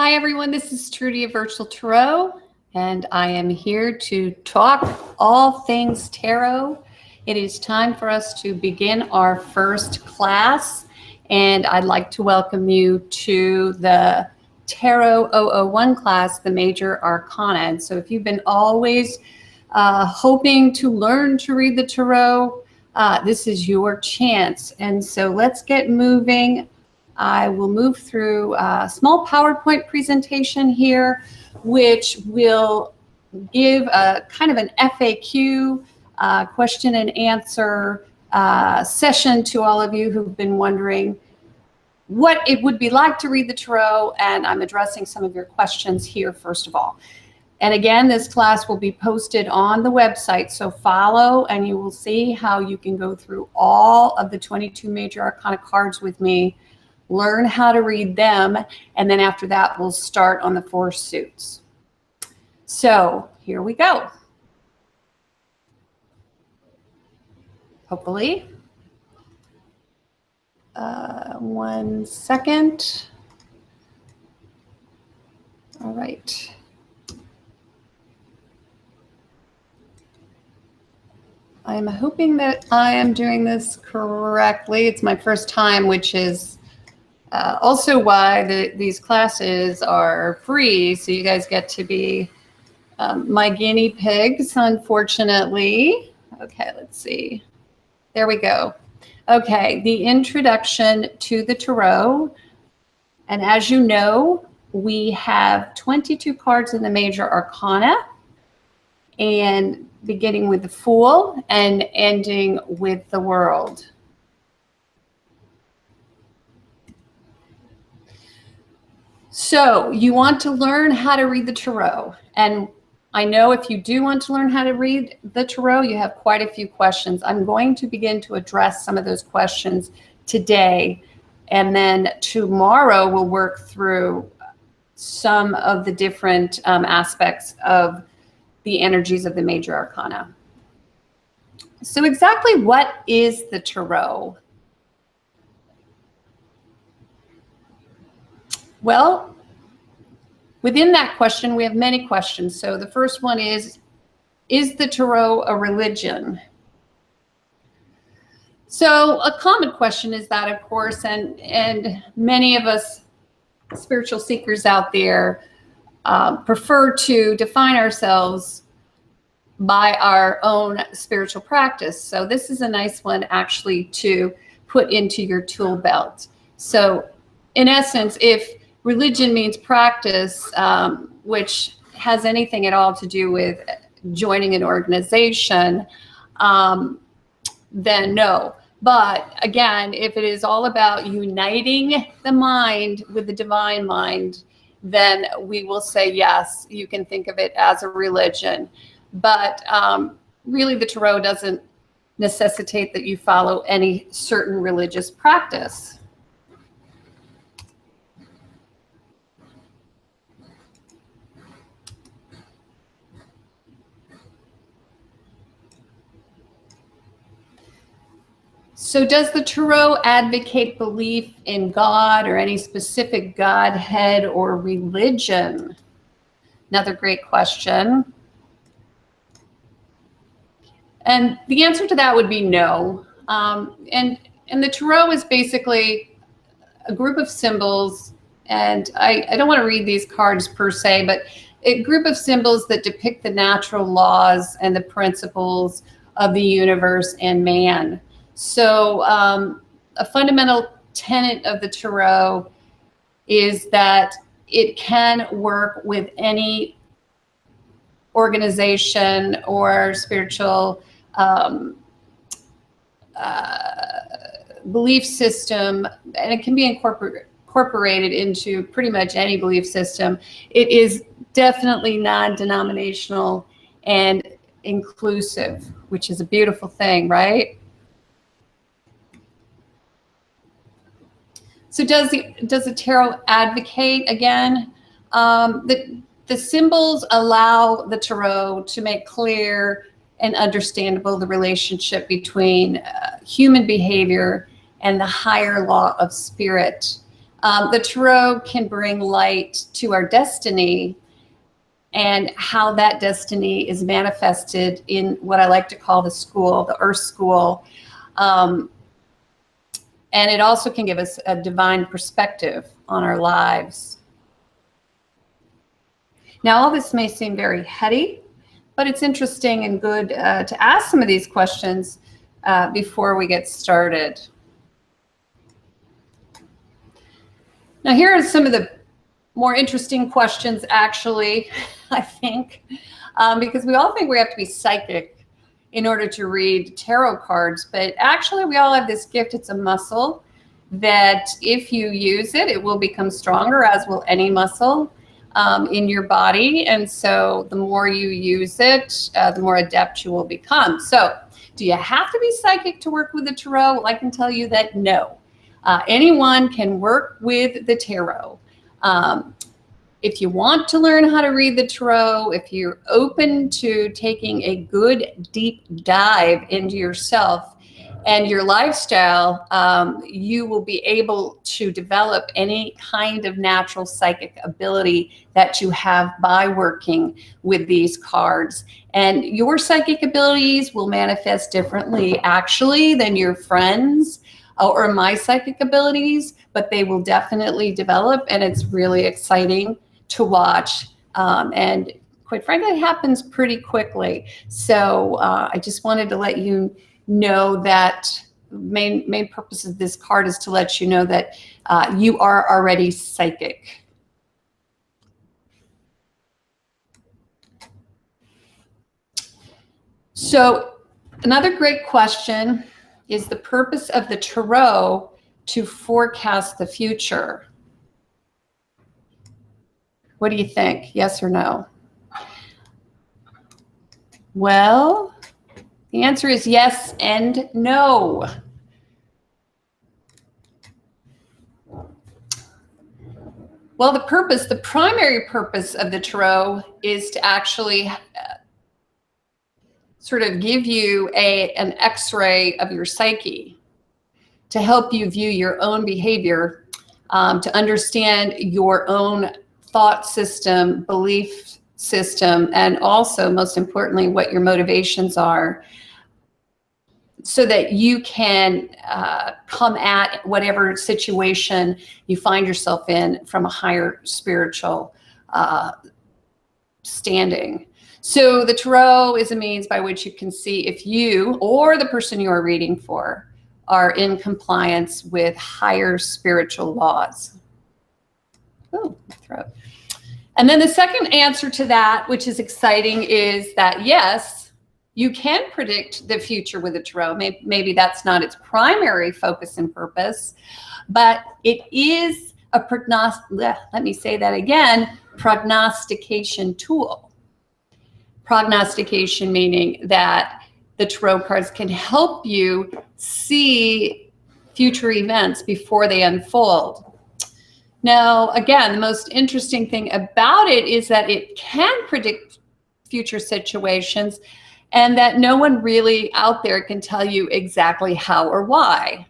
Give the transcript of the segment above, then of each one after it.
Hi everyone, this is Trudy of Virtual Tarot, and I am here to talk all things tarot. It is time for us to begin our first class, and I'd like to welcome you to the Tarot 001 class, the Major Arcana. And so if you've been always hoping to learn to read the tarot, this is your chance. And so let's get moving. I will move through a small PowerPoint presentation here, which will give a kind of an FAQ, question and answer session to all of you who've been wondering what it would be like to read the tarot, and I'm addressing some of your questions here first of all. And again, this class will be posted on the website, so follow and you will see how you can go through all of the 22 Major Arcana cards with me, learn how to read them, and then after that we'll start on the 4 suits. So here we go. Hopefully. 1 second. All right. I'm hoping that I am doing this correctly. It's my first time, which is also why these classes are free, so you guys get to be my guinea pigs, unfortunately. Okay, let's see. There we go. Okay, the introduction to the tarot. And as you know, we have 22 cards in the Major Arcana, and beginning with the Fool and ending with the World. So you want to learn how to read the tarot. And I know if you do want to learn how to read the tarot, you have quite a few questions. I'm going to begin to address some of those questions today. And then tomorrow we'll work through some of the different aspects of the energies of the Major Arcana. So exactly what is the tarot? Well, within that question, we have many questions. So the first one is the tarot a religion? So a common question is that, of course, and many of us spiritual seekers out there prefer to define ourselves by our own spiritual practice. So this is a nice one actually to put into your tool belt. So in essence, if religion means practice, which has anything at all to do with joining an organization, then no. But again, if it is all about uniting the mind with the divine mind, then we will say, yes, you can think of it as a religion. But really the tarot doesn't necessitate that you follow any certain religious practice. So does the tarot advocate belief in God or any specific Godhead or religion? Another great question. And the answer to that would be no. And the tarot is basically a group of symbols, and I don't want to read these cards per se, but a group of symbols that depict the natural laws and the principles of the universe and man. So a fundamental tenet of the tarot is that it can work with any organization or spiritual belief system, and it can be incorporated into pretty much any belief system. It is definitely non-denominational and inclusive, which is a beautiful thing, right? So does the tarot advocate? Again, the symbols allow the tarot to make clear and understandable the relationship between human behavior and the higher law of spirit. The tarot can bring light to our destiny and how that destiny is manifested in what I like to call the school, the earth school. And it also can give us a divine perspective on our lives. Now, all this may seem very heady, but it's interesting and good to ask some of these questions before we get started. Now, here are some of the more interesting questions, actually, I think, because we all think we have to be psychic in order to read tarot cards, but actually we all have this gift. It's a muscle that if you use it, it will become stronger, as will any muscle in your body. And so the more you use it, the more adept you will become. So do you have to be psychic to work with the tarot? Well, I can tell you that no. Anyone can work with the tarot. If you want to learn how to read the tarot, if you're open to taking a good deep dive into yourself and your lifestyle, you will be able to develop any kind of natural psychic ability that you have by working with these cards. And your psychic abilities will manifest differently, actually, than your friends or my psychic abilities, but they will definitely develop, and it's really exciting to watch. And quite frankly, it happens pretty quickly. So I just wanted to let you know that main purpose of this card is to let you know that you are already psychic. So another great question is the purpose of the tarot to forecast the future. What do you think? Yes or no? Well, the answer is yes and no. Well, the primary purpose of the tarot is to actually sort of give you an X-ray of your psyche, to help you view your own behavior, to understand your own thought system, belief system, and also, most importantly, what your motivations are, so that you can come at whatever situation you find yourself in from a higher spiritual standing. So the tarot is a means by which you can see if you or the person you are reading for are in compliance with higher spiritual laws. Oh, my throat. And then the second answer to that, which is exciting, is that yes, you can predict the future with the tarot. Maybe that's not its primary focus and purpose, but it is a prognostication tool. Prognostication meaning that the tarot cards can help you see future events before they unfold. Now, again, the most interesting thing about it is that it can predict future situations, and that no one really out there can tell you exactly how or why.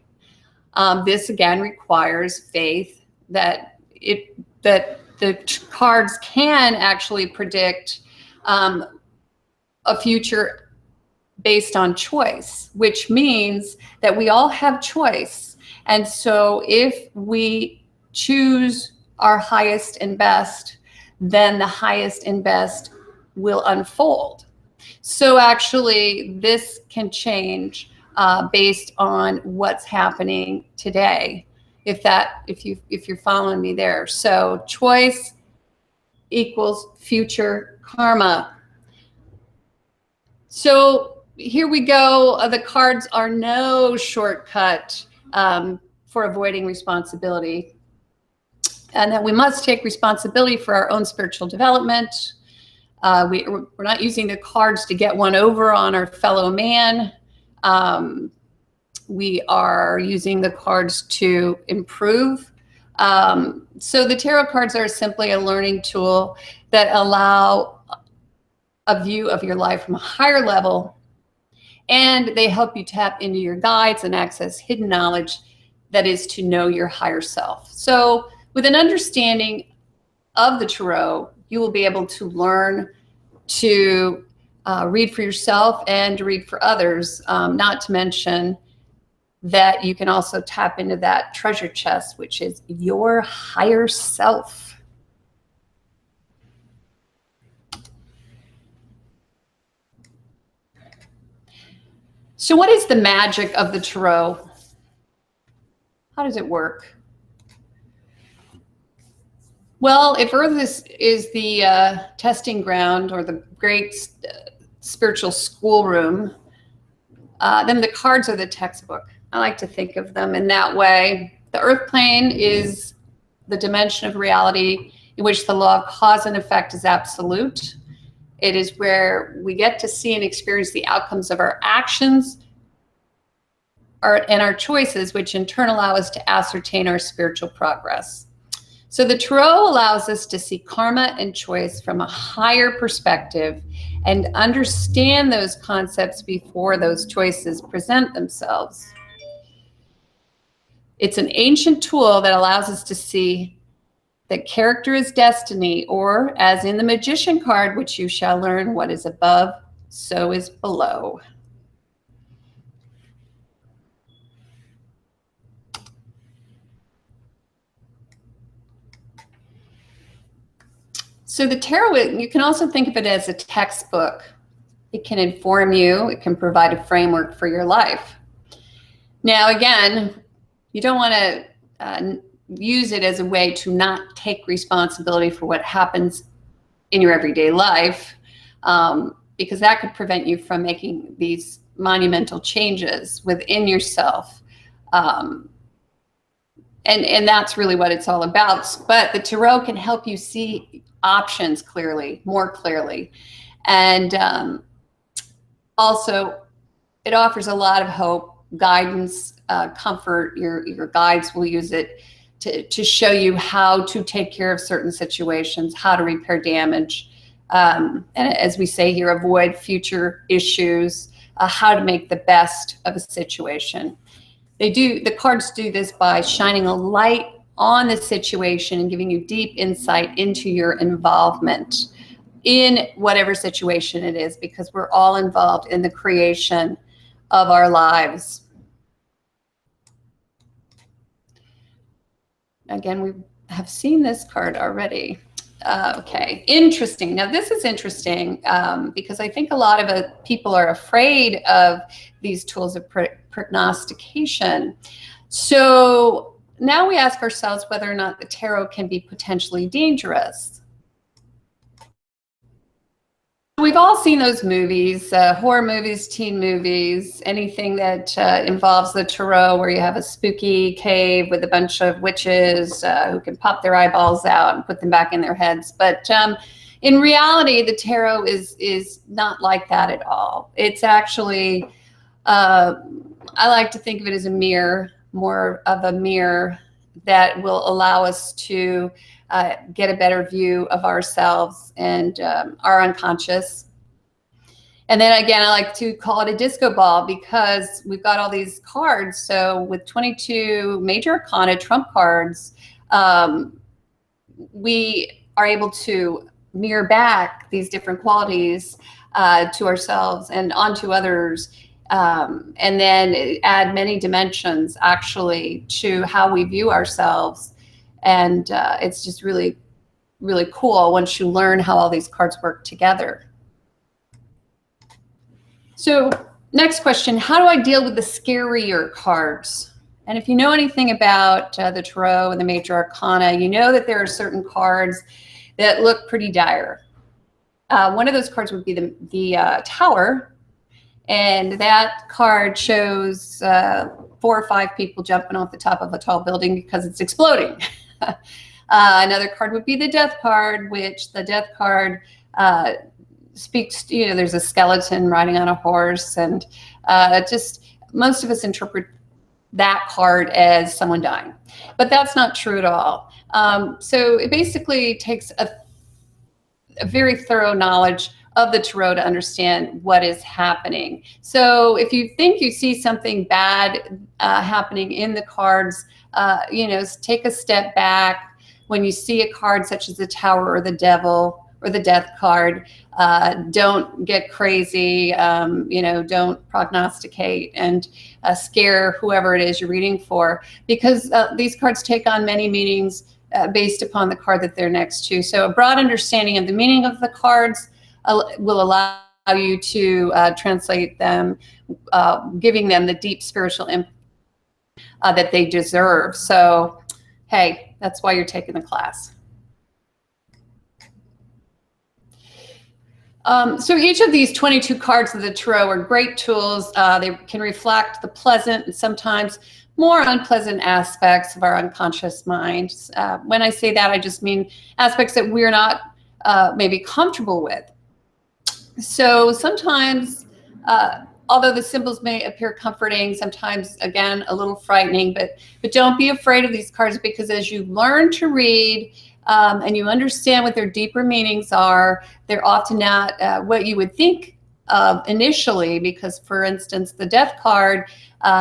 This again requires faith that the cards can actually predict a future based on choice, which means that we all have choice. And so if we choose our highest and best, then the highest and best will unfold. So actually, this can change based on what's happening today, if you're following me there. So choice equals future karma. So here we go. The cards are no shortcut for avoiding responsibility, and that we must take responsibility for our own spiritual development. We're not using the cards to get one over on our fellow man. We are using the cards to improve. So the tarot cards are simply a learning tool that allow a view of your life from a higher level, and they help you tap into your guides and access hidden knowledge that is to know your higher self. So with an understanding of the tarot, you will be able to learn to read for yourself and read for others, not to mention that you can also tap into that treasure chest, which is your higher self. So what is the magic of the tarot? How does it work? Well, if Earth is the testing ground or the great spiritual schoolroom, then the cards are the textbook. I like to think of them in that way. The Earth plane is the dimension of reality in which the law of cause and effect is absolute. It is where we get to see and experience the outcomes of our actions and our choices, which in turn allow us to ascertain our spiritual progress. So the tarot allows us to see karma and choice from a higher perspective and understand those concepts before those choices present themselves. It's an ancient tool that allows us to see that character is destiny, or as in the Magician card, which you shall learn, what is above, so is below. So the tarot, you can also think of it as a textbook. It can inform you. It can provide a framework for your life. Now, again, you don't want to use it as a way to not take responsibility for what happens in your everyday life, because that could prevent you from making these monumental changes within yourself. And that's really what it's all about. But the tarot can help you see options clearly, more clearly. And also, it offers a lot of hope, guidance, comfort. Your guides will use it to show you how to take care of certain situations, how to repair damage. And as we say here, avoid future issues, how to make the best of a situation. The cards do this by shining a light on the situation and giving you deep insight into your involvement in whatever situation it is, because we're all involved in the creation of our lives. Again, we have seen this card already. Okay, interesting. Now this is interesting because I think a lot of people are afraid of these tools of prognostication. So now we ask ourselves whether or not the tarot can be potentially dangerous. We've all seen those movies, horror movies, teen movies, anything that involves the tarot, where you have a spooky cave with a bunch of witches who can pop their eyeballs out and put them back in their heads. But in reality, the tarot is not like that at all. It's actually, I like to think of it as a mirror, more of a mirror that will allow us to get a better view of ourselves and our unconscious. And then again, I like to call it a disco ball because we've got all these cards. So with 22 major arcana trump cards, we are able to mirror back these different qualities to ourselves and onto others. And then add many dimensions actually to how we view ourselves. And it's just really, really cool once you learn how all these cards work together. So next question, how do I deal with the scarier cards? And if you know anything about the tarot and the major arcana, you know that there are certain cards that look pretty dire. One of those cards would be the Tower. And that card shows 4 or 5 people jumping off the top of a tall building because it's exploding. Another card would be the Death card, which the Death card speaks to, there's a skeleton riding on a horse, and just most of us interpret that card as someone dying. But that's not true at all. So it basically takes a very thorough knowledge of the tarot to understand what is happening. So if you think you see something bad happening in the cards, you know, take a step back. When you see a card such as the Tower or the Devil or the Death card, don't get crazy, you know, don't prognosticate and scare whoever it is you're reading for, because these cards take on many meanings based upon the card that they're next to. So a broad understanding of the meaning of the cards will allow you to translate them, giving them the deep spiritual impact that they deserve. So, hey, that's why you're taking the class. So each of these 22 cards of the tarot are great tools. They can reflect the pleasant and sometimes more unpleasant aspects of our unconscious mind. When I say that, I just mean aspects that we're not maybe comfortable with. So sometimes, although the symbols may appear comforting, sometimes, again, a little frightening, but don't be afraid of these cards, because as you learn to read and you understand what their deeper meanings are, they're often not what you would think of initially, because, for instance, the Death card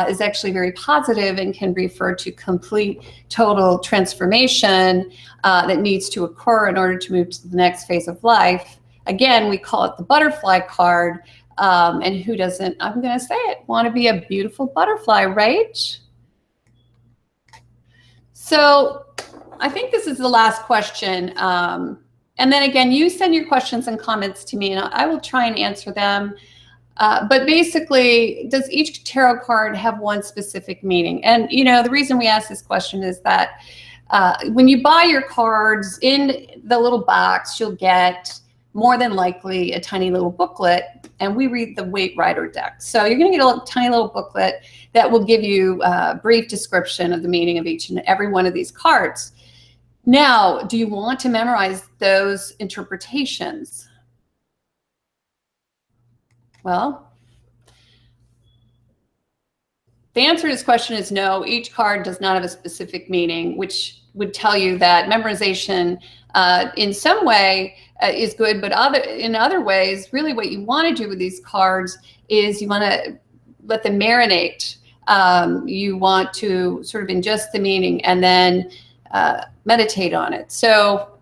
is actually very positive and can refer to complete, total transformation that needs to occur in order to move to the next phase of life. Again, we call it the Butterfly card. And who doesn't, I'm going to say it, want to be a beautiful butterfly, right? So I think this is the last question. And then again, you send your questions and comments to me and I will try and answer them. But basically, does each tarot card have one specific meaning? And, you know, the reason we ask this question is that when you buy your cards, in the little box, you'll get more than likely a tiny little booklet, and we read the Weight Rider deck. So you're going to get a tiny little booklet that will give you a brief description of the meaning of each and every one of these cards. Now, do you want to memorize those interpretations? Well, the answer to this question is no. Each card does not have a specific meaning, which would tell you that memorization in some way is good, but in other ways, really what you want to do with these cards is you want to let them marinate. You want to sort of ingest the meaning and then meditate on it. So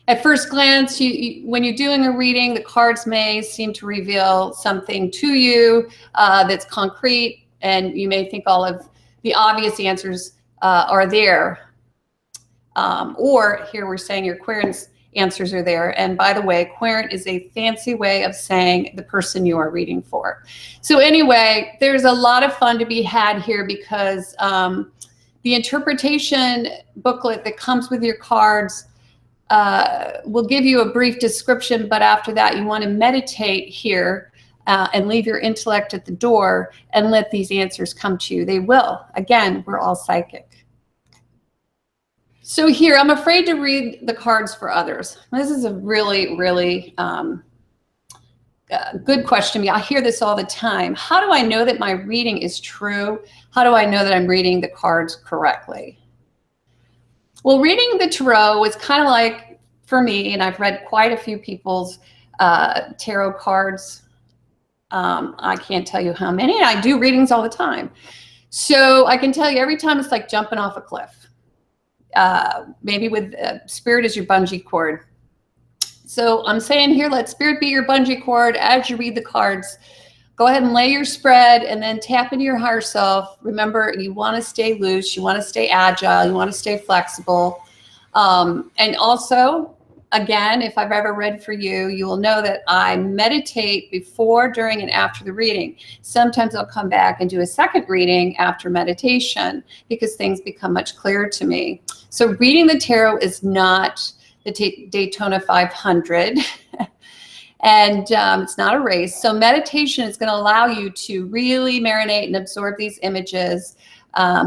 at first glance, when you're doing a reading, the cards may seem to reveal something to you that's concrete, and you may think all of the obvious answers are there. Or here we're saying your querent answers are there. And by the way, querent is a fancy way of saying the person you are reading for. So anyway, there's a lot of fun to be had here, because the interpretation booklet that comes with your cards will give you a brief description, but after that you want to meditate here and leave your intellect at the door and let these answers come to you. They will. Again, we're all psychic. So here, I'm afraid to read the cards for others. This is a really, really good question to me. I hear this all the time. How do I know that my reading is true? How do I know that I'm reading the cards correctly? Well, reading the tarot is kind of like, for me, and I've read quite a few people's tarot cards. I can't tell you how many. I do readings all the time. So I can tell you every time it's like jumping off a cliff. Maybe with spirit as your bungee cord. So I'm saying here, let spirit be your bungee cord as you read the cards. Go ahead and lay your spread and then tap into your higher self. Remember, you want to stay loose, you want to stay agile, you want to stay flexible. And also, again, if I've ever read for you, you will know that I meditate before, during, and after the reading. Sometimes I'll come back and do a second reading after meditation because things become much clearer to me. So reading the tarot is not the Daytona 500. And it's not a race. So meditation is going to allow you to really marinate and absorb these images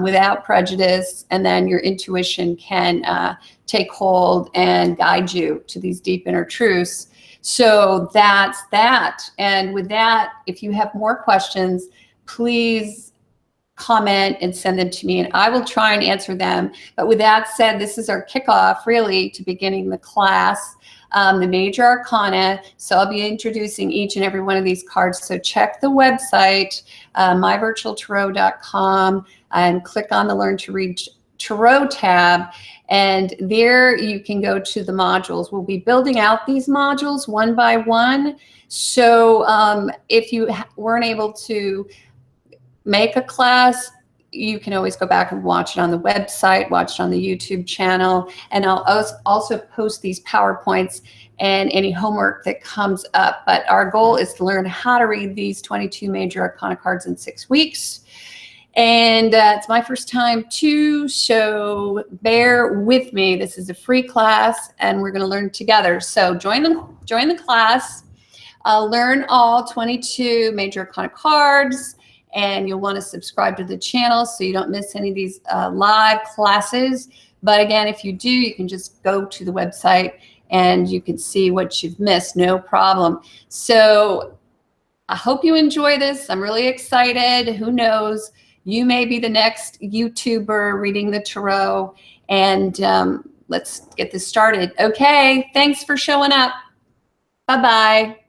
without prejudice. And then your intuition can take hold and guide you to these deep inner truths. So that's that. And with that, if you have more questions, please comment and send them to me and I will try and answer them. But with that said, this is our kickoff really to beginning the class. the major arcana. So I'll be introducing each and every one of these cards. So check the website, myvirtualtarot.com, and click on the Learn to Read Tarot tab, and there you can go to the modules. We'll be building out these modules one by one. So if you weren't able to make a class, you can always go back and watch it on the website, watch it on the YouTube channel, and I'll also post these PowerPoints and any homework that comes up. But our goal is to learn how to read these 22 major arcana cards in 6 weeks. And it's my first time too, so bear with me. This is a free class, and we're going to learn together. So join the class, learn all 22 major arcana cards, and you'll want to subscribe to the channel so you don't miss any of these live classes. But again, if you do, you can just go to the website and you can see what you've missed, no problem. So I hope you enjoy this. I'm really excited. Who knows? You may be the next YouTuber reading the tarot, and let's get this started. Okay, thanks for showing up. Bye-bye.